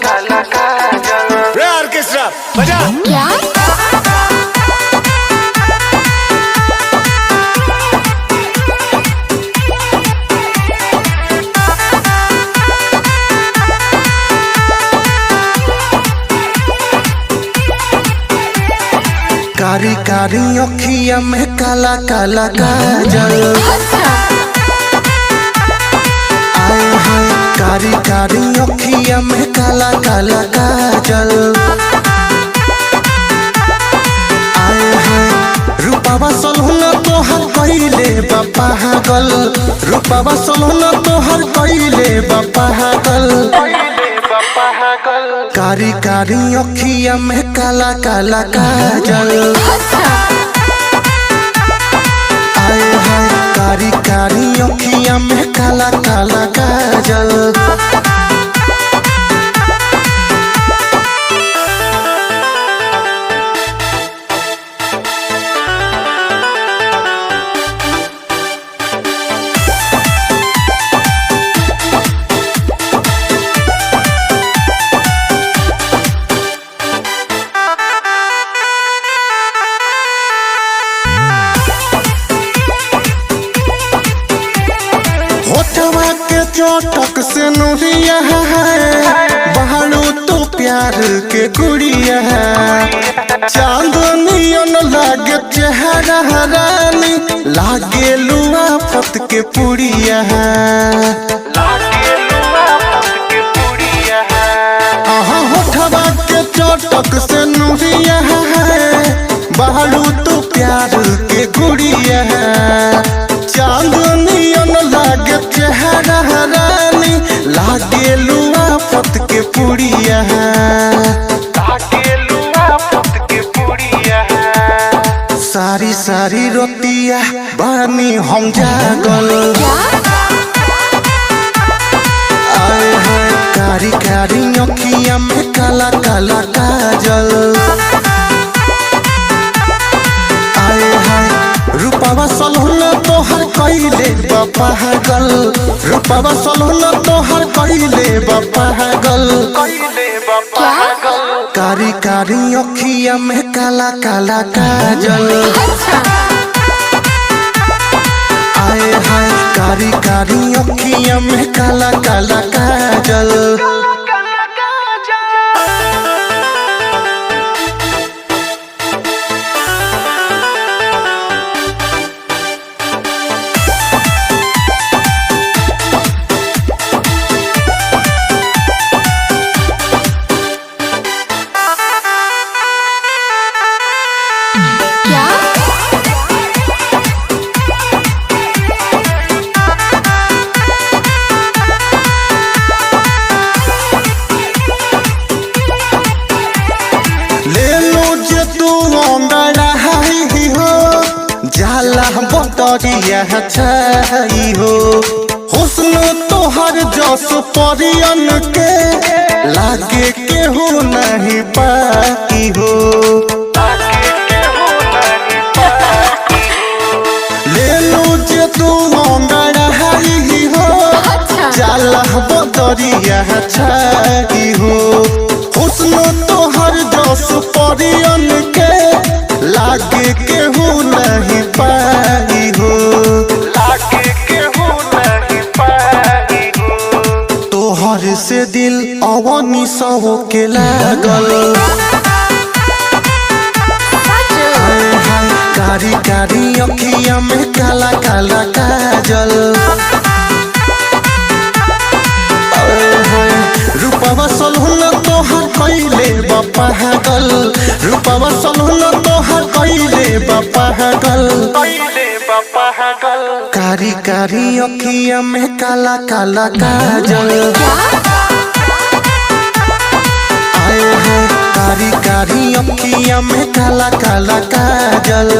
काला काजल। रे ऑर्केस्ट्रा बजा। क्या? कारी कारी अखिया में काला काला काजल। आए हाय कारी कारी अखिया में काला काला काजल। आए हाय रूपावा सलहुना तोहर कइले बा पागल। रूपावा सलहुना तोहर कइले बा पागल। कारी कारी अखिया में काला काला काजल। आए हाय कारी कारी अखिया में काला काला काजल। चोटक से नुरिया है बहारू तो प्यार के गुड़िया है। चांदनियन लागे चेहरा रानी लागे लुआ फत के पुड़िया है। होठवा के चोटक से नुरिया है बहारू तो प्यार के गुड़िया है। चांदनियन लागे चेहरा रानी लागे लुआ फत के पुड़िया है। सारी सारी रोतिया बानी हम जागल। आए हाय कारी कारी अखिया में काला काला काजल। आए हाय रूपावा सलहुना तोहर कइले बा पागल। रूपावा सलहुना तोहर कइले बा पागल। कारी कारी अखिया में काला काला काजल। आए हाय कारी कारी अखिया में काला काला काजल। बतरिया छाई हो हुस्न तोहर जस परियन के लागे केहू नहीं पाई हो। ले लो जे तू अंगड़ाई हो जाला बतरिया छाई हो हुस्न तोहर जस परियन के लागे केहू नहीं पाई हो। तोहर से दिल अवनी सहो के लागल। कारी कारी अखिया में काला काला काजल। रूपावा सलहुना तोहर कइले बा पागल। रूपावा सलहुना तोहर कइले बा पागल। कारी कारी अखिया में काला काला काजल। आए हैं कारी कारी अखिया में काला काला काजल।